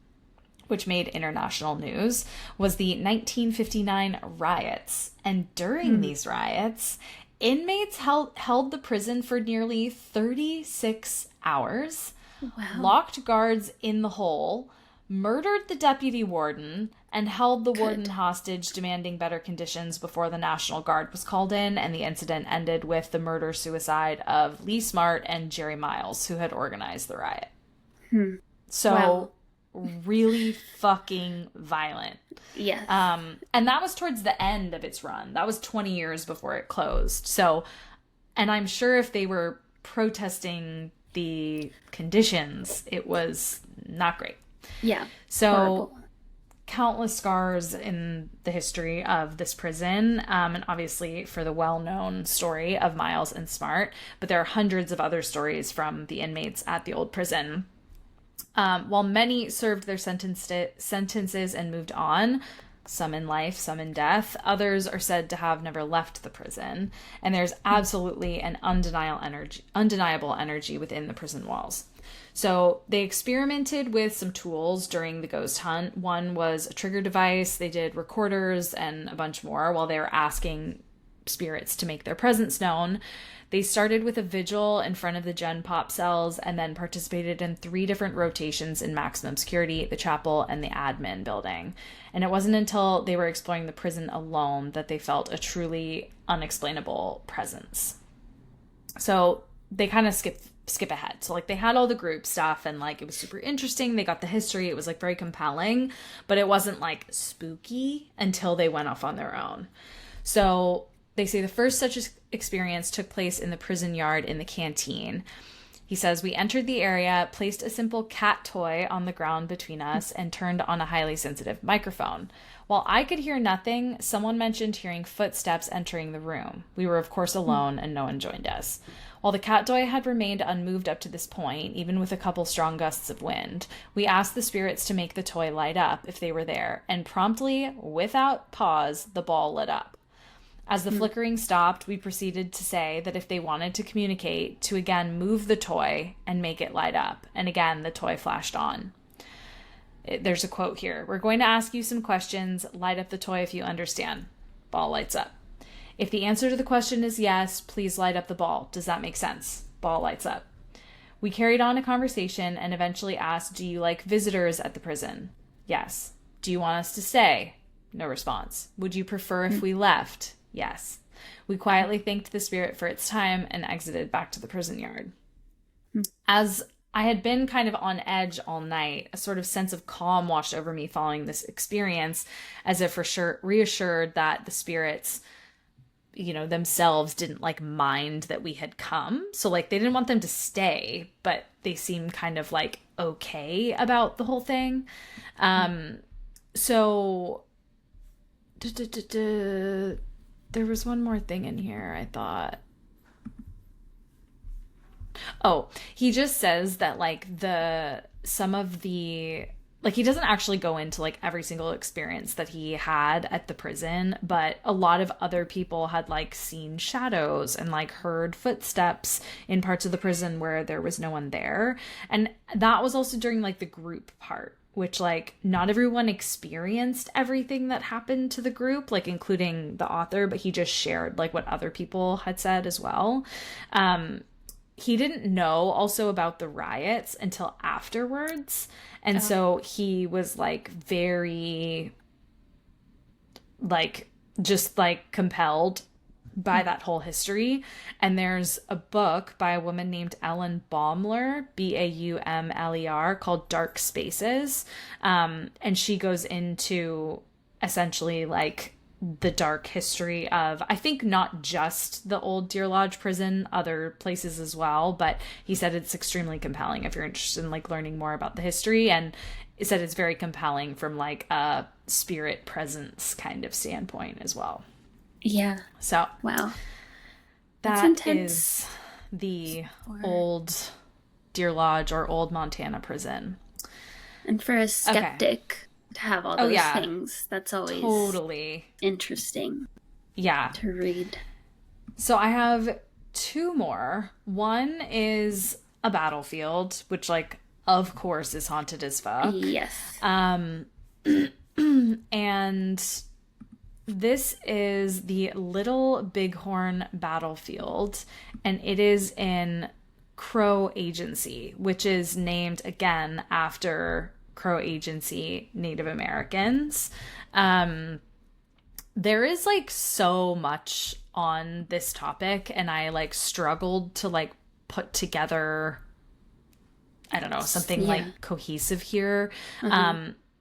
which made international news, was the 1959 riots. And during these riots, inmates held the prison for nearly 36 hours, locked guards in the hole, murdered the deputy warden and held the warden hostage, demanding better conditions before the National Guard was called in, and the incident ended with the murder-suicide of Lee Smart and Jerry Miles, who had organized the riot. So, really fucking violent. Yes. And that was towards the end of its run. That was 20 years before it closed. So, and I'm sure if they were protesting the conditions, it was not great. Yeah. So, horrible. Countless scars in the history of this prison, and obviously for the well-known story of Miles and Smart, but there are hundreds of other stories from the inmates at the old prison. While many served their sentences and moved on, some in life, some in death, others are said to have never left the prison, and there's absolutely an undeniable energy within the prison walls. So they experimented with some tools during the ghost hunt. One was a trigger device. They did recorders and a bunch more while they were asking spirits to make their presence known. They started with a vigil in front of the Gen Pop cells and then participated in 3 different rotations in maximum security, the chapel, and the admin building. And it wasn't until they were exploring the prison alone that they felt a truly unexplainable presence. So they kind of skip ahead. So like they had all the group stuff and like it was super interesting. They got the history. It was like very compelling, but it wasn't like spooky until they went off on their own. So they say the first such experience took place in the prison yard in the canteen. He says, we entered the area, placed a simple cat toy on the ground between us, and turned on a highly sensitive microphone. While I could hear nothing, someone mentioned hearing footsteps entering the room. We were, of course, alone, and no one joined us. While the cat toy had remained unmoved up to this point, even with a couple strong gusts of wind, we asked the spirits to make the toy light up if they were there, and promptly, without pause, the ball lit up. As the flickering stopped, we proceeded to say that if they wanted to communicate, to again move the toy and make it light up. And again, the toy flashed on. There's a quote here. We're going to ask you some questions. Light up the toy if you understand. Ball lights up. If the answer to the question is yes, please light up the ball. Does that make sense? Ball lights up. We carried on a conversation and eventually asked, do you like visitors at the prison? Yes. Do you want us to stay? No response. Would you prefer if we left? Yes. We quietly thanked the spirit for its time and exited back to the prison yard. As I had been kind of on edge all night, a sort of sense of calm washed over me following this experience, as if reassured that the spirits, you know, themselves didn't like mind that we had come. So like they didn't want them to stay, but they seemed kind of like okay about the whole thing. So there was one more thing in here, I thought. Oh, he just says that like he doesn't actually go into like every single experience that he had at the prison, but a lot of other people had like seen shadows and like heard footsteps in parts of the prison where there was no one there. And that was also during like the group part, which like not everyone experienced everything that happened to the group, like including the author, but he just shared like what other people had said as well. He didn't know also about the riots until afterwards. And so he was like very like just like compelled by that whole history. And there's a book by a woman named Ellen Baumler, Baumler, called Dark Spaces. And she goes into essentially like the dark history of, I think, not just the old Deer Lodge prison, other places as well. But he said it's extremely compelling if you're interested in like learning more about the history. And he said it's very compelling from like a spirit presence kind of standpoint as well. Yeah. So wow, that is the old Deer Lodge or old Montana prison. And for a skeptic to have all those things, that's always totally interesting. Yeah. To read. So I have 2 more. One is a battlefield, which like of course is haunted as fuck. Yes. And this is the Little Bighorn Battlefield, and it is in Crow Agency, which is named again after Crow Agency Native Americans. There is like so much on this topic, and I like struggled to like put together, I don't know, something like cohesive here.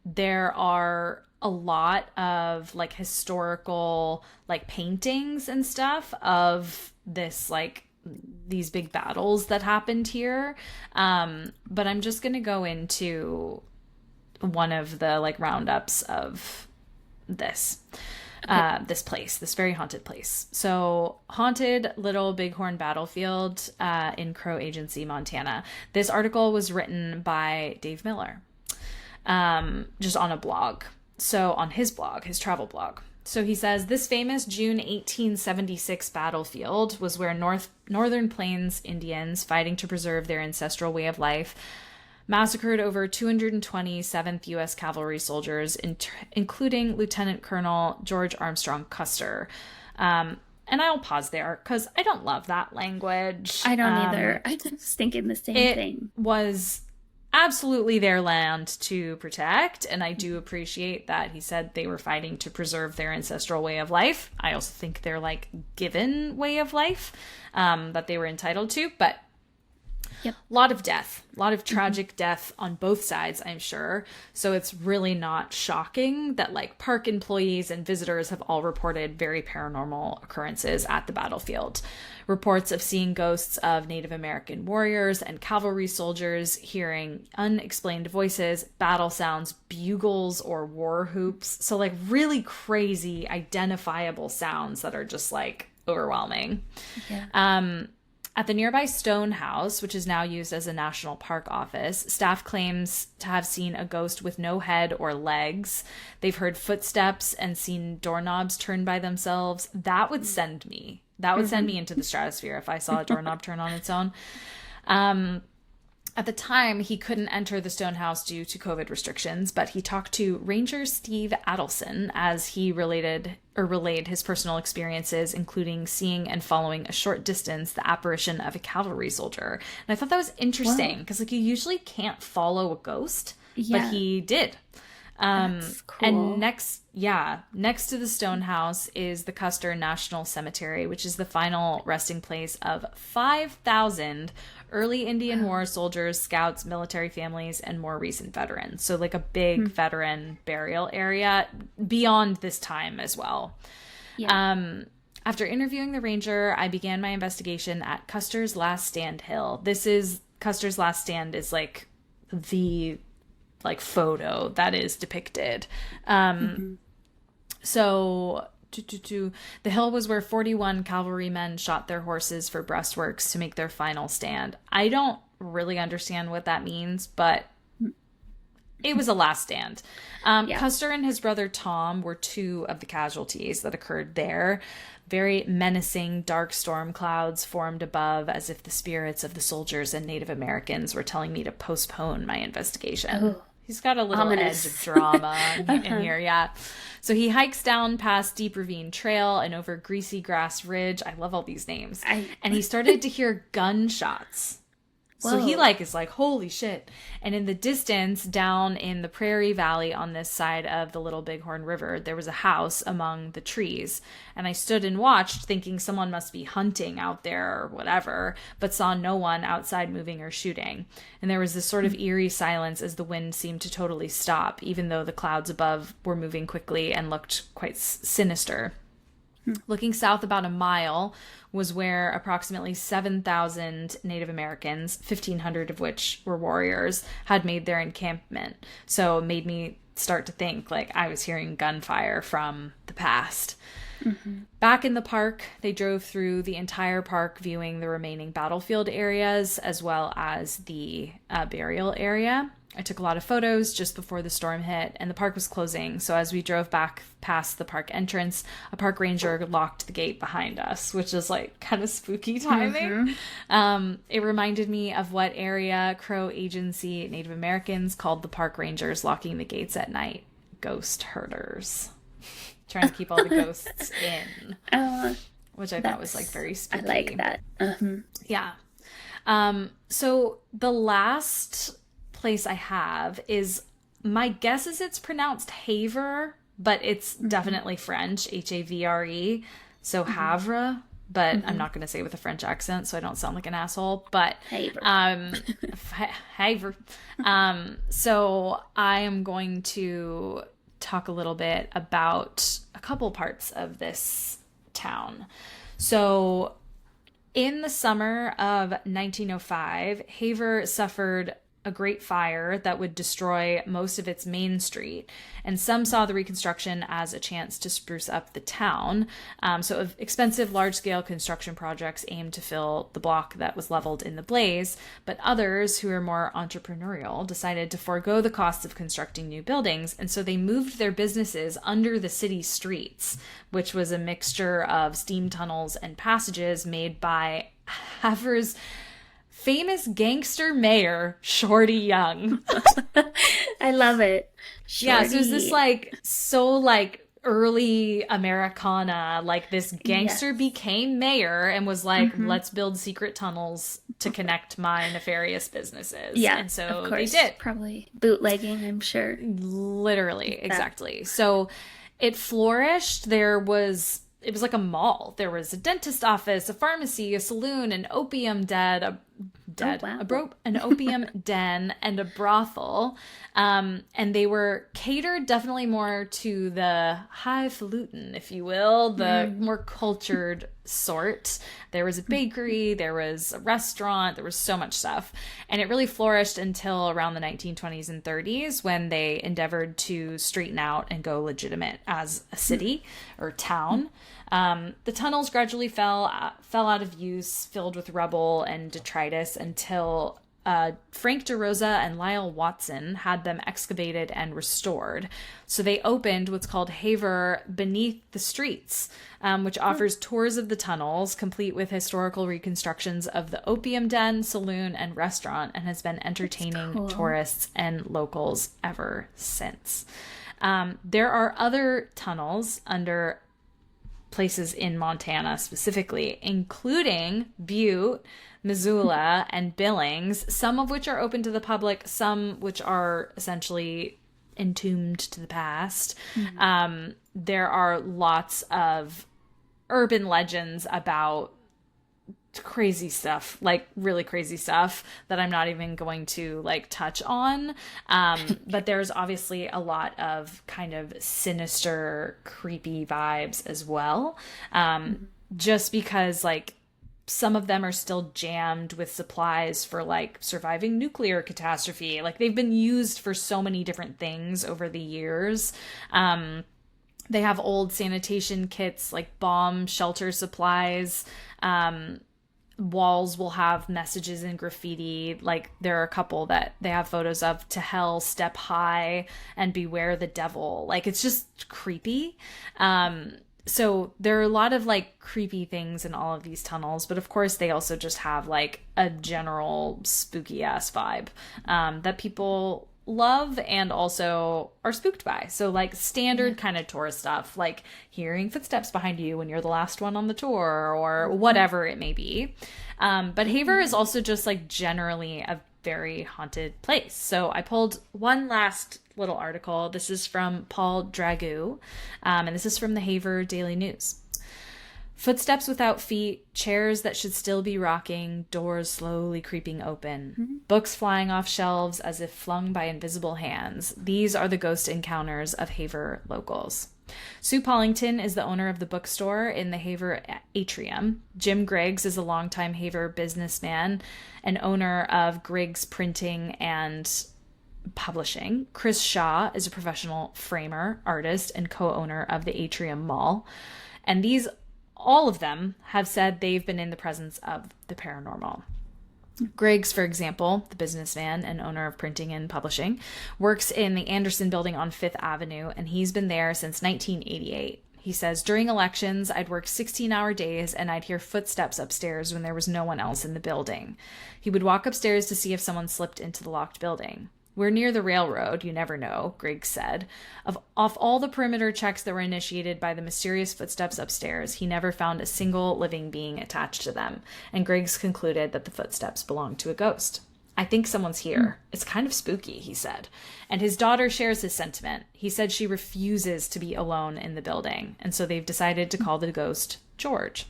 There are a lot of like historical like paintings and stuff of this like these big battles that happened here. But I'm just going to go into one of the like roundups of this. This place, this very haunted place. So, haunted Little Bighorn Battlefield in Crow Agency, Montana. This article was written by Dave Miller, just on a blog. So, on his blog, his travel blog. So he says, this famous June 1876 battlefield was where Northern Plains Indians, fighting to preserve their ancestral way of life, massacred over 220 7th U.S. Cavalry soldiers, including Lieutenant Colonel George Armstrong Custer. And I'll pause there because I don't love that language. I don't either. I was thinking the same thing. It was absolutely their land to protect, and I do appreciate that he said they were fighting to preserve their ancestral way of life. I also think they're like given way of life that they were entitled to, but a lot of death, a lot of tragic death on both sides, I'm sure. So it's really not shocking that like park employees and visitors have all reported very paranormal occurrences at the battlefield. Reports of seeing ghosts of Native American warriors and cavalry soldiers, hearing unexplained voices, battle sounds, bugles, or war hoops. So like really crazy, identifiable sounds that are just like overwhelming. Yeah. At the nearby Stone House, which is now used as a national park office, staff claims to have seen a ghost with no head or legs. They've heard footsteps and seen doorknobs turn by themselves. That would send me. That would send me into the stratosphere if I saw a doorknob turn on its own. At the time, he couldn't enter the Stone House due to COVID restrictions, but he talked to Ranger Steve Adelson as he relayed his personal experiences, including seeing and following a short distance the apparition of a cavalry soldier. And I thought that was interesting because like you usually can't follow a ghost, but he did. That's cool. And next to the Stone House is the Custer National Cemetery, which is the final resting place of 5,000 early Indian War soldiers, scouts, military families, and more recent veterans. So like a big veteran burial area beyond this time as well. Yeah. After interviewing the ranger, I began my investigation at Custer's Last Stand Hill. Custer's Last Stand is like the like photo that is depicted. So the hill was where 41 cavalrymen shot their horses for breastworks to make their final stand. I don't really understand what that means, but it was a last stand. Custer and his brother Tom were two of the casualties that occurred there. Very menacing, dark storm clouds formed above as if the spirits of the soldiers and Native Americans were telling me to postpone my investigation. Ooh. He's got a little edge of drama in here, yeah. So he hikes down past Deep Ravine Trail and over Greasy Grass Ridge. I love all these names. And he started to hear gunshots. Whoa. So he is like, holy shit. And in the distance, down in the Prairie Valley on this side of the Little Bighorn River, there was a house among the trees. And I stood and watched, thinking someone must be hunting out there or whatever, but saw no one outside moving or shooting. And there was this sort of eerie silence as the wind seemed to totally stop, even though the clouds above were moving quickly and looked quite sinister. Looking south about a mile was where approximately 7,000 Native Americans, 1,500 of which were warriors, had made their encampment. So it made me start to think like I was hearing gunfire from the past. Back in the park, they drove through the entire park, viewing the remaining battlefield areas as well as the burial area. I took a lot of photos just before the storm hit, and the park was closing. So as we drove back past the park entrance, a park ranger locked the gate behind us, which is like kind of spooky timing. It reminded me of what area Crow Agency Native Americans called the park rangers locking the gates at night. Ghost herders. Trying to keep all the ghosts in. Which I thought was like very spooky. I like that. Yeah. So the last place I have is My guess is it's pronounced Havre, but it's definitely French, Havre. So Havre, but I'm not going to say it with a French accent, so I don't sound like an asshole. But Havre. So I am going to talk a little bit about a couple parts of this town. So in the summer of 1905, Havre suffered a great fire that would destroy most of its main street, and some saw the reconstruction as a chance to spruce up the town. So expensive, large-scale construction projects aimed to fill the block that was leveled in the blaze, but others, who were more entrepreneurial, decided to forego the costs of constructing new buildings, and so they moved their businesses under the city streets, which was a mixture of steam tunnels and passages made by Havre's famous gangster mayor, Shorty Young. I love it. Shorty. Yeah, so it was this early Americana, like this gangster became mayor and was like, let's build secret tunnels to connect my nefarious businesses. Yeah, and so of course. They did. Probably bootlegging, I'm sure. Literally, exactly. So it flourished. It was like a mall. There was a dentist office, a pharmacy, a saloon, an opium den, an opium den, and a brothel. And they were catered definitely more to the highfalutin, if you will, the more cultured sort. There was a bakery, there was a restaurant, there was so much stuff. And it really flourished until around the 1920s and 30s, when they endeavored to straighten out and go legitimate as a city or town. The tunnels gradually fell out of use, filled with rubble and detritus, until Frank DeRosa and Lyle Watson had them excavated and restored. So they opened what's called Havre Beneath the Streets, which offers tours of the tunnels, complete with historical reconstructions of the opium den, saloon, and restaurant, and has been entertaining tourists and locals ever since. There are other tunnels under places in Montana specifically, including Butte, Missoula, and Billings, some of which are open to the public, some which are essentially entombed to the past. There are lots of urban legends about crazy stuff, like really crazy stuff that I'm not even going to touch on. But there's obviously a lot of kind of sinister, creepy vibes as well. Just because some of them are still jammed with supplies for surviving nuclear catastrophe. They've been used for so many different things over the years. They have old sanitation kits, bomb shelter supplies. Walls will have messages in graffiti. There are a couple that they have photos of: "To hell, step high, and beware the devil." It's just creepy. So there are a lot of creepy things in all of these tunnels, but of course they also just have a general spooky ass vibe that people love and also are spooked by. So standard kind of tourist stuff, hearing footsteps behind you when you're the last one on the tour or whatever it may be. But Havre is also just generally a very haunted place. So I pulled one last little article. This is from Paul Dragoo, and this is from the Havre Daily News. Footsteps without feet, chairs that should still be rocking, doors slowly creeping open, books flying off shelves as if flung by invisible hands. These are the ghost encounters of Havre locals. Sue Pollington is the owner of the bookstore in the Havre atrium. Jim Griggs is a longtime Havre businessman and owner of Griggs Printing and Publishing. Chris Shaw is a professional framer, artist, and co-owner of the Atrium Mall. And all of them have said they've been in the presence of the paranormal. Griggs, for example, the businessman and owner of Printing and Publishing, works in the Anderson Building on Fifth Avenue, and he's been there since 1988. He says, "During elections, I'd work 16-hour days, and I'd hear footsteps upstairs when there was no one else in the building. He would walk upstairs to see if someone slipped into the locked building. We're near the railroad, you never know," Griggs said. Off all the perimeter checks that were initiated by the mysterious footsteps upstairs, he never found a single living being attached to them, and Griggs concluded that the footsteps belonged to a ghost. I think someone's here. It's kind of spooky, he said. And his daughter shares his sentiment. He said she refuses to be alone in the building, and so they've decided to call the ghost George.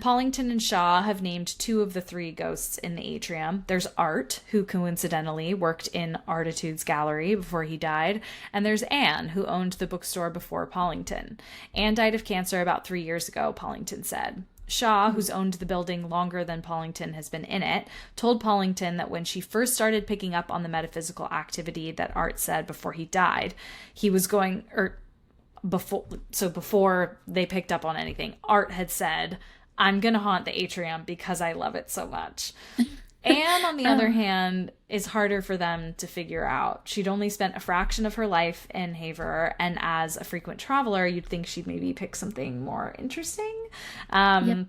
Paulington and Shaw have named 2 of the 3 ghosts in the atrium. There's Art, who coincidentally worked in Artitude's gallery before he died, and there's Anne, who owned the bookstore before Paulington. Anne died of cancer about 3 years ago, Paulington said. Shaw, who's owned the building longer than Paulington has been in it, told Paulington that when she first started picking up on the metaphysical activity that Art said before he died, he was going, before they picked up on anything, Art had said, I'm going to haunt the atrium because I love it so much. Anne, on the other hand, is harder for them to figure out. She'd only spent a fraction of her life in Havre, and as a frequent traveler, you'd think she'd maybe pick something more interesting. The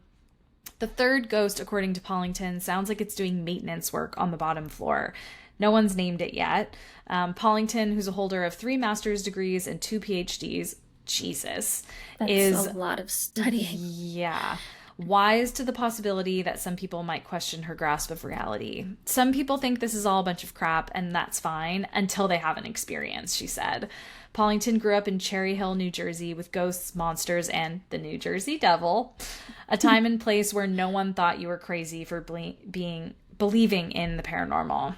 3rd ghost, according to Paulington, sounds like it's doing maintenance work on the bottom floor. No one's named it yet. Paulington, who's a holder of 3 master's degrees and 2 PhDs, Jesus, That's a lot of studying. Yeah. Wise to the possibility that some people might question her grasp of reality. Some people think this is all a bunch of crap, and that's fine, until they have an experience, she said. Paulington grew up in Cherry Hill, New Jersey, with ghosts, monsters, and the New Jersey Devil, a time and place where no one thought you were crazy for believing in the paranormal.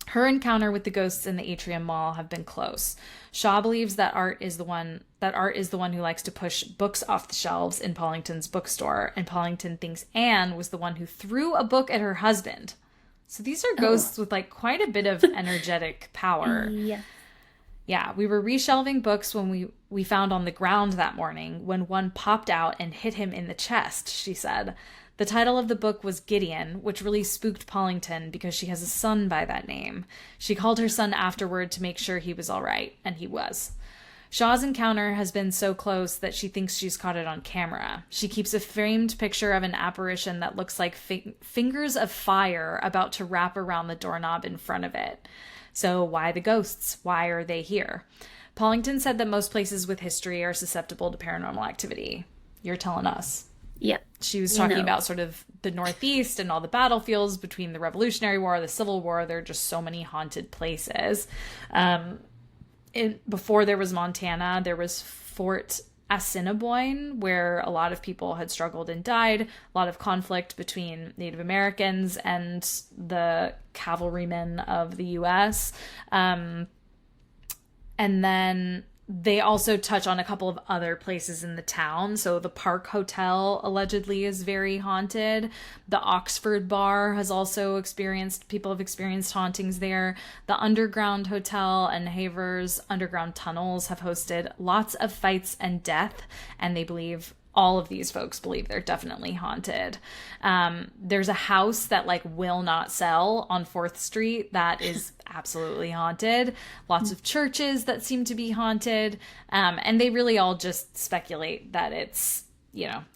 Her encounter with the ghosts in the atrium mall have been close. Shaw believes that Art is the one who likes to push books off the shelves in Paulington's bookstore, and Paulington thinks Anne was the one who threw a book at her husband. So these are ghosts with like quite a bit of energetic power. Yeah, we were reshelving books when we found on the ground that morning when one popped out and hit him in the chest, she said. The title of the book was Gideon, which really spooked Paulington because she has a son by that name. She called her son afterward to make sure he was all right, and he was. Shaw's encounter has been so close that she thinks she's caught it on camera. She keeps a framed picture of an apparition that looks like fingers of fire about to wrap around the doorknob in front of it. So why the ghosts? Why are they here? Paulington said that most places with history are susceptible to paranormal activity. You're telling us. Yeah. She was talking about sort of the Northeast and all the battlefields between the Revolutionary War, the Civil War. There are just so many haunted places. Before there was Montana, there was Fort Assiniboine, where a lot of people had struggled and died. A lot of conflict between Native Americans and the cavalrymen of the U.S. And then they also touch on a couple of other places in the town. So the Park Hotel allegedly is very haunted. The Oxford Bar has also people have experienced hauntings there. The Underground Hotel and Havre's underground tunnels have hosted lots of fights and death, and all of these folks believe they're definitely haunted. There's a house that will not sell on 4th Street that is absolutely haunted. Lots of churches that seem to be haunted. And they really all just speculate that it's,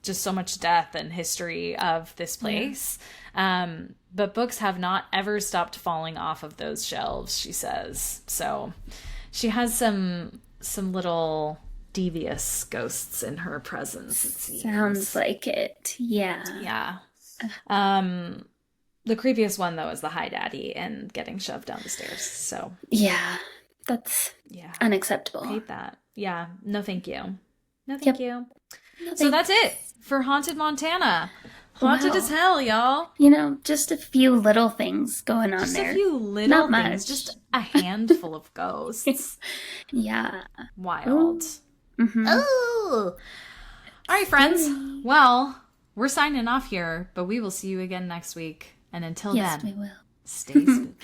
just so much death and history of this place. But books have not ever stopped falling off of those shelves, she says. So she has some little devious ghosts in her presence, it seems. Sounds like it. Yeah. Yeah. The creepiest one, though, is the Hi Daddy and getting shoved down the stairs. So yeah, that's unacceptable. I hate that. Yeah. No, thank you. No, thank you. No, so that's it for Haunted Montana. Haunted as hell, y'all. Just a few little things going on there. Just a few little things. Just a handful of ghosts. Yeah. Wild. Mm-hmm. Oh. All right, friends. Well, we're signing off here, but we will see you again next week. And until then, we will. Stay spooky.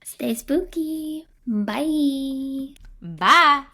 Stay spooky. Bye. Bye.